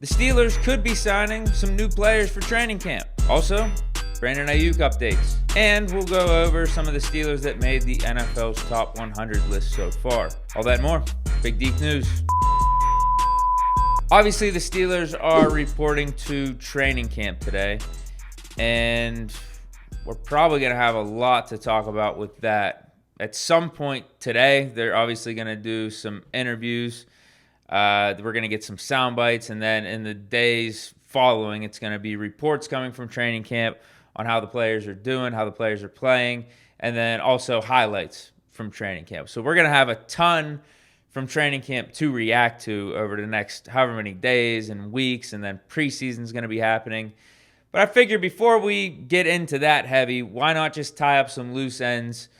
The Steelers could be signing some new players for training camp. Also, Brandon Aiyuk updates. And we'll go over some of the Steelers that made the NFL's top 100 list so far. All that and more. Big Deep News. Obviously, the Steelers are reporting to training camp today. And we're probably going to have a lot to talk about with that. At some point today, they're obviously going to do some interviews. We're going to get some sound bites, and then in the days following, it's going to be reports coming from training camp on how the players are doing, how the players are playing, and then also highlights from training camp. So we're going to have a ton from training camp to react to over the next however many days and weeks, and then preseason is going to be happening. But I figured before we get into that heavy, why not just tie up some loose ends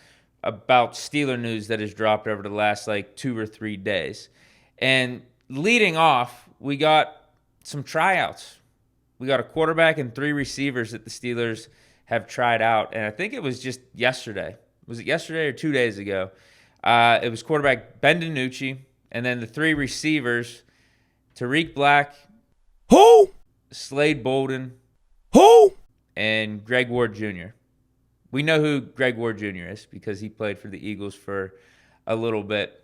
about Steeler news that has dropped over the last 2 or 3 days. And leading off, we got some tryouts. We got a quarterback and 3 receivers that the Steelers have tried out. And I think it was just yesterday. Was it yesterday or 2 days ago? It was quarterback Ben Dinucci, and then the 3 receivers, Tariq Black, Who? Slade Bolden, Who? and Greg Ward Jr. We know who Greg Ward Jr. is because he played for the Eagles for a little bit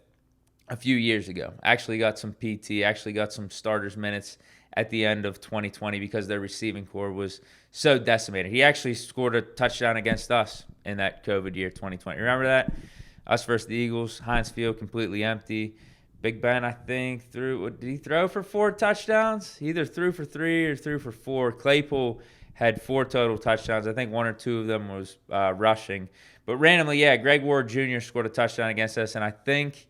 a few years ago. Actually got some PT, actually got some starters minutes at the end of 2020 because their receiving core was so decimated. He actually scored a touchdown against us in that COVID year, 2020. Remember that? Us versus the Eagles, Heinz Field completely empty. Big Ben, I think, did he throw for 4 touchdowns? He either threw for 3 or threw for 4. Claypool had 4 total touchdowns. I think 1 or 2 of them was rushing. But randomly, Greg Ward Jr. scored a touchdown against us, and I think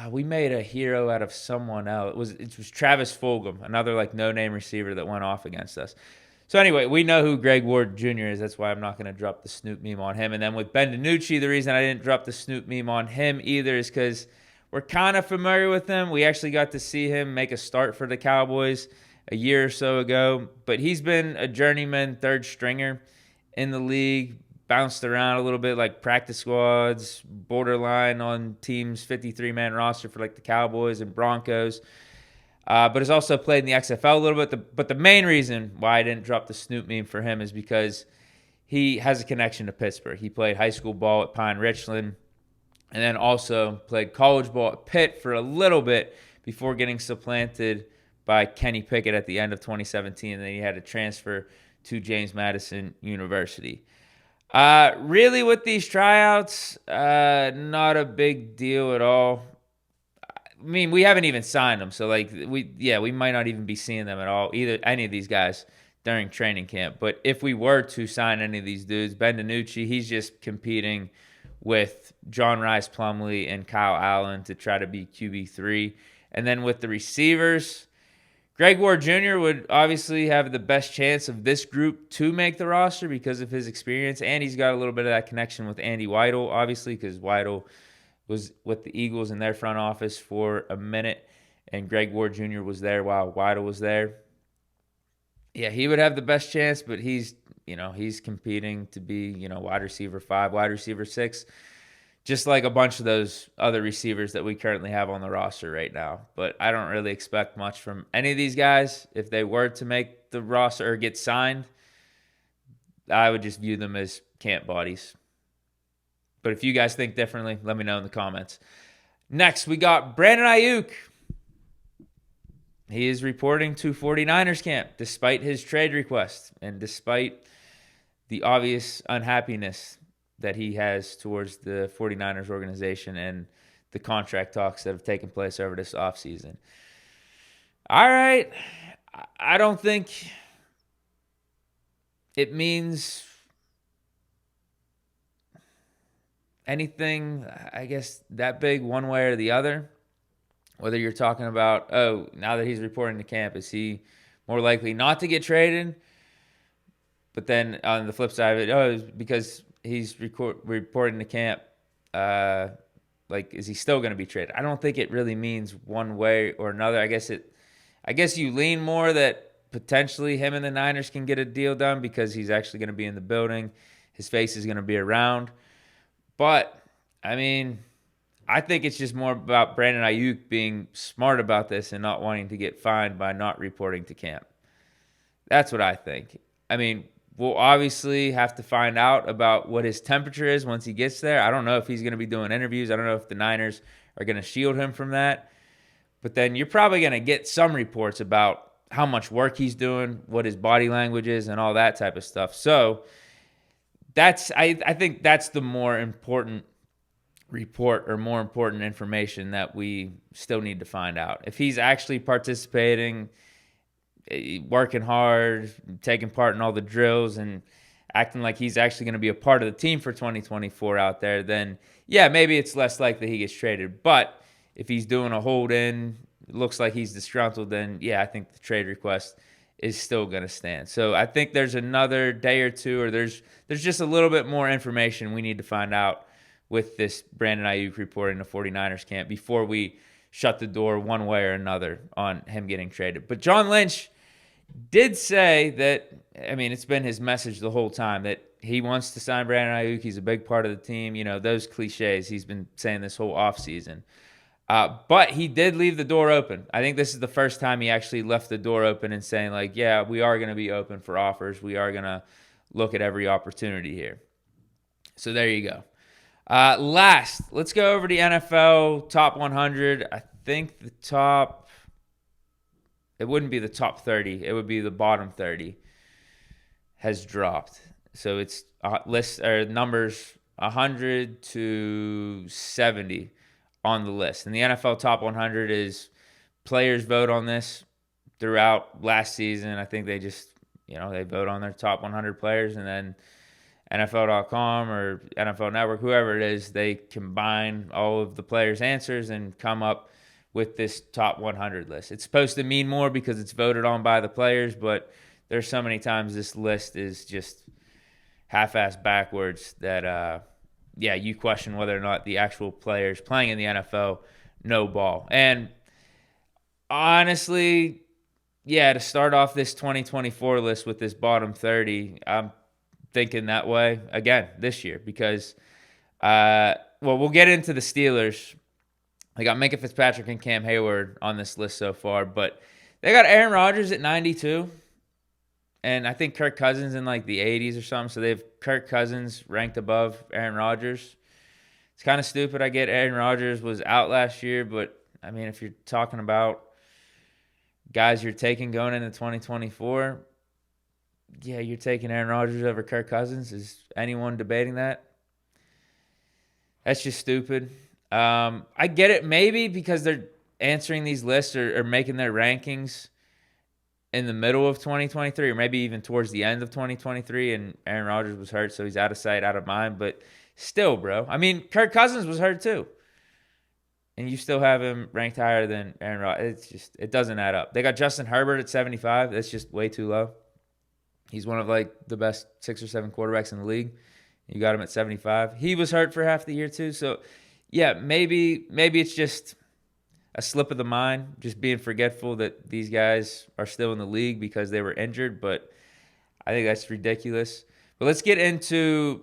we made a hero out of someone else. It was Travis Fulgham, another no-name receiver that went off against us. So anyway, we know who Greg Ward Jr. is. That's why I'm not going to drop the Snoop meme on him. And then with Ben Dinucci, the reason I didn't drop the Snoop meme on him either is because we're kind of familiar with him. We actually got to see him make a start for the Cowboys a year or so ago. But he's been a journeyman third stringer in the league. Bounced around a little bit, like practice squads, borderline on teams' 53-man roster for the Cowboys and Broncos. But has also played in the XFL a little bit. But the main reason why I didn't drop the Snoop meme for him is because he has a connection to Pittsburgh. He played high school ball at Pine Richland and then also played college ball at Pitt for a little bit before getting supplanted by Kenny Pickett at the end of 2017. And then he had to transfer to James Madison University. Really, with these tryouts, not a big deal at all. I mean, we haven't even signed them, so we might not even be seeing them at all, any of these guys during training camp. But if we were to sign any of these dudes, Ben Dinucci, he's just competing with John Rice Plumlee and Kyle Allen to try to be QB3. And then with the receivers, Greg Ward Jr. would obviously have the best chance of this group to make the roster because of his experience, and he's got a little bit of that connection with Andy Weidel, obviously, because Weidel was with the Eagles in their front office for a minute, and Greg Ward Jr. was there while Weidel was there. Yeah, he would have the best chance, but he's competing to be, wide receiver 5, wide receiver 6. Just like a bunch of those other receivers that we currently have on the roster right now. But I don't really expect much from any of these guys. If they were to make the roster or get signed, I would just view them as camp bodies. But if you guys think differently, let me know in the comments. Next, we got Brandon Aiyuk. He is reporting to 49ers camp despite his trade request and despite the obvious unhappiness that he has towards the 49ers organization and the contract talks that have taken place over this offseason. All right. I don't think it means anything, I guess, that big one way or the other. Whether you're talking about, now that he's reporting to camp, is he more likely not to get traded? But then on the flip side of it, because he's reporting to camp, is he still going to be traded? I don't think it really means one way or another. I guess you lean more that potentially him and the Niners can get a deal done because he's actually going to be in the building. His face is going to be around. But, I mean, I think it's just more about Brandon Aiyuk being smart about this and not wanting to get fined by not reporting to camp. That's what I think. I mean, we'll obviously have to find out about what his temperature is once he gets there. I don't know if he's going to be doing interviews. I don't know if the Niners are going to shield him from that. But then you're probably going to get some reports about how much work he's doing, what his body language is, and all that type of stuff. So I think that's the more important report or more important information that we still need to find out. If he's actually participating, working hard, taking part in all the drills, and acting like he's actually going to be a part of the team for 2024 out there, then yeah, maybe it's less likely he gets traded. But if he's doing a hold in, it looks like he's disgruntled, then yeah, I think the trade request is still going to stand. So I think there's another day or two, or there's just a little bit more information we need to find out with this Brandon Aiyuk reporting to 49ers camp before we shut the door one way or another on him getting traded. But John Lynch did say that, I mean, it's been his message the whole time that he wants to sign Brandon Aiyuk. He's a big part of the team. You know, those cliches he's been saying this whole offseason. But he did leave the door open. I think this is the first time he actually left the door open and saying, like, yeah, we are going to be open for offers. We are going to look at every opportunity here. So there you go. Last, let's go over the NFL top 100. I think it wouldn't be the top 30. It would be the bottom 30 has dropped. So it's numbers 100 to 70 on the list. And the NFL top 100 is players vote on this throughout last season. I think they just, they vote on their top 100 players, and then NFL.com or NFL Network, whoever it is, they combine all of the players' answers and come up with this top 100 list. It's supposed to mean more because it's voted on by the players, but there's so many times this list is just half-assed backwards that, you question whether or not the actual players playing in the NFL know ball. And honestly, to start off this 2024 list with this bottom 30, I'm thinking that way again this year because, we'll get into the Steelers. They got Minkah Fitzpatrick and Cam Hayward on this list so far, but they got Aaron Rodgers at 92, and I think Kirk Cousins in like the 80s or something. So they have Kirk Cousins ranked above Aaron Rodgers. It's kind of stupid. I get Aaron Rodgers was out last year, but I mean, if you're talking about guys you're taking going into 2024, you're taking Aaron Rodgers over Kirk Cousins. Is anyone debating that? That's just stupid. I get it maybe because they're answering these lists or making their rankings in the middle of 2023 or maybe even towards the end of 2023, and Aaron Rodgers was hurt, so he's out of sight, out of mind. But still, bro. I mean, Kirk Cousins was hurt too. And you still have him ranked higher than Aaron Rodgers. It doesn't add up. They got Justin Herbert at 75. That's just way too low. He's one of like the best 6 or 7 quarterbacks in the league. You got him at 75. He was hurt for half the year too. So, maybe it's just a slip of the mind, just being forgetful that these guys are still in the league because they were injured. But I think that's ridiculous. But let's get into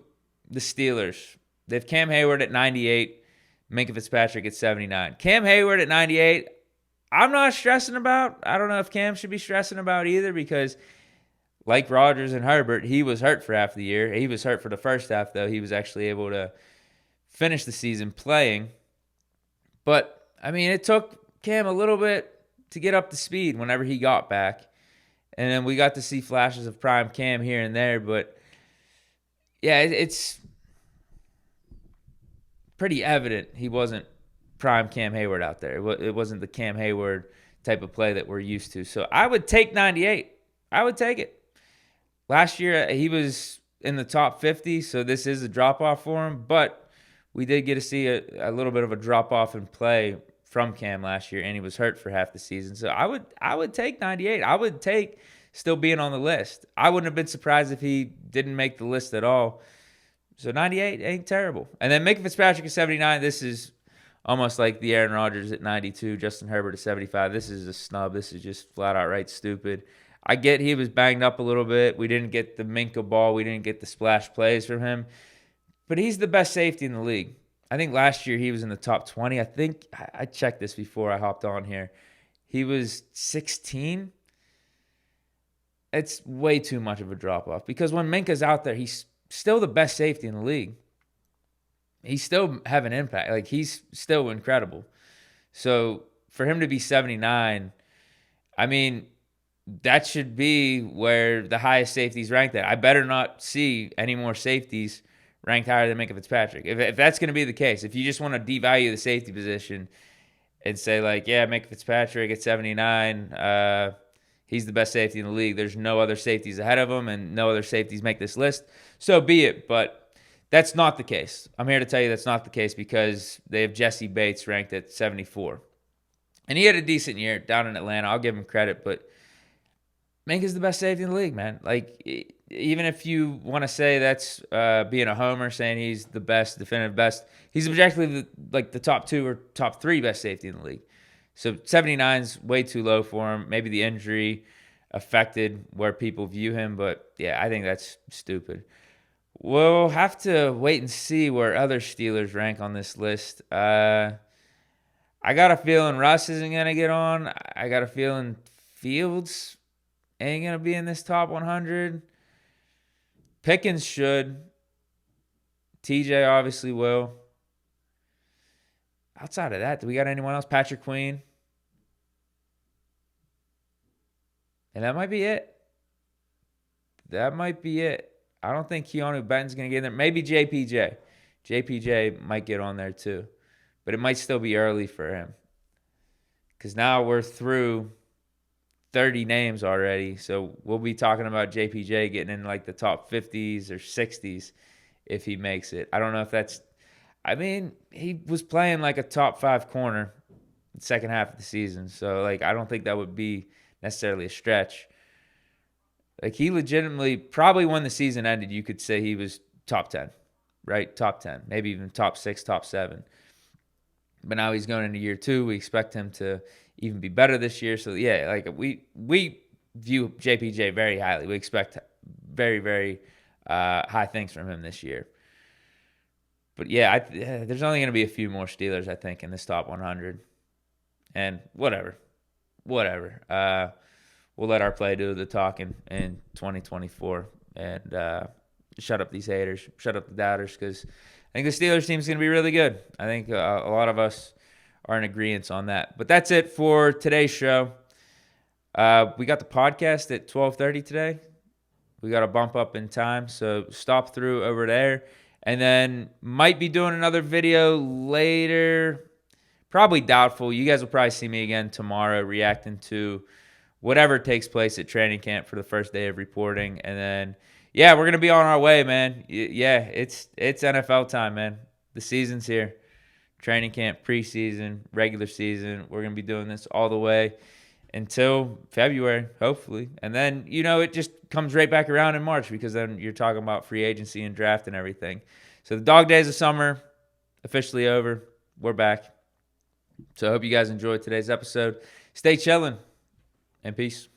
the Steelers. They have Cam Hayward at 98, Minkah Fitzpatrick at 79. Cam Hayward at 98, I'm not stressing about. I don't know if Cam should be stressing about either because like Rodgers and Herbert, he was hurt for half the year. He was hurt for the first half, though. He was actually able to finish the season playing. But, I mean, it took Cam a little bit to get up to speed whenever he got back. And then we got to see flashes of prime Cam here and there. But, it's pretty evident he wasn't prime Cam Hayward out there. It wasn't the Cam Hayward type of play that we're used to. So I would take 98. I would take it. Last year, he was in the top 50, so this is a drop-off for him. But we did get to see a little bit of a drop-off in play from Cam last year, and he was hurt for half the season. So I would take 98. I would take still being on the list. I wouldn't have been surprised if he didn't make the list at all. So 98 ain't terrible. And then Minkah Fitzpatrick at 79. This is almost like the Aaron Rodgers at 92, Justin Herbert at 75. This is a snub. This is just flat out right stupid. I get he was banged up a little bit. We didn't get the Minkah ball. We didn't get the splash plays from him. But he's the best safety in the league. I think last year he was in the top 20. I think I checked this before I hopped on here. He was 16. It's way too much of a drop off because when Minka's out there, he's still the best safety in the league. He's still having impact. Like, he's still incredible. So for him to be 79, I mean, that should be where the highest safeties ranked at. I better not see any more safeties ranked higher than Minka Fitzpatrick. If that's going to be the case, if you just want to devalue the safety position and say, like, yeah, Minka Fitzpatrick at 79, he's the best safety in the league. There's no other safeties ahead of him, and no other safeties make this list. So be it. But that's not the case. I'm here to tell you that's not the case because they have Jesse Bates ranked at 74. And he had a decent year down in Atlanta. I'll give him credit, but Minka's the best safety in the league, man. Like, even if you want to say that's being a homer, saying he's the best, definitive best, he's objectively the top 2 or top 3 best safety in the league. So 79's way too low for him. Maybe the injury affected where people view him, but yeah, I think that's stupid. We'll have to wait and see where other Steelers rank on this list. I got a feeling Russ isn't going to get on. I got a feeling Fields ain't going to be in this top 100. Pickens should. TJ obviously will. Outside of that, do we got anyone else? Patrick Queen. And that might be it. That might be it. I don't think Keanu Benton's going to get in there. Maybe JPJ. JPJ might get on there too. But it might still be early for him. Because now we're through 30 names already. So we'll be talking about JPJ getting in like the top 50s or 60s if he makes it. I don't know if that's... I mean, he was playing like a top 5 corner in the second half of the season. So, like, I don't think that would be necessarily a stretch. Like, he legitimately, probably when the season ended, you could say he was top 10, right? Top 10, maybe even top 6, top 7. But now he's going into year 2. We expect him to even be better this year. So, yeah, like, we view JPJ very highly. We expect very, very high things from him this year. But, yeah, there's only going to be a few more Steelers, I think, in this top 100. And whatever. We'll let our play do the talking in 2024 and shut up these haters, shut up the doubters, because I think the Steelers team is going to be really good. I think a lot of us are in agreement on that. But that's it for today's show. We got the podcast at 12:30 today. We got a bump up in time, so stop through over there. And then might be doing another video later. Probably doubtful. You guys will probably see me again tomorrow reacting to whatever takes place at training camp for the first day of reporting. And then, yeah, we're going to be on our way, man. Yeah, it's NFL time, man. The season's here. Training camp, preseason, regular season. We're going to be doing this all the way until February, hopefully. And then, it just comes right back around in March because then you're talking about free agency and draft and everything. So the dog days of summer officially over. We're back. So I hope you guys enjoyed today's episode. Stay chilling and peace.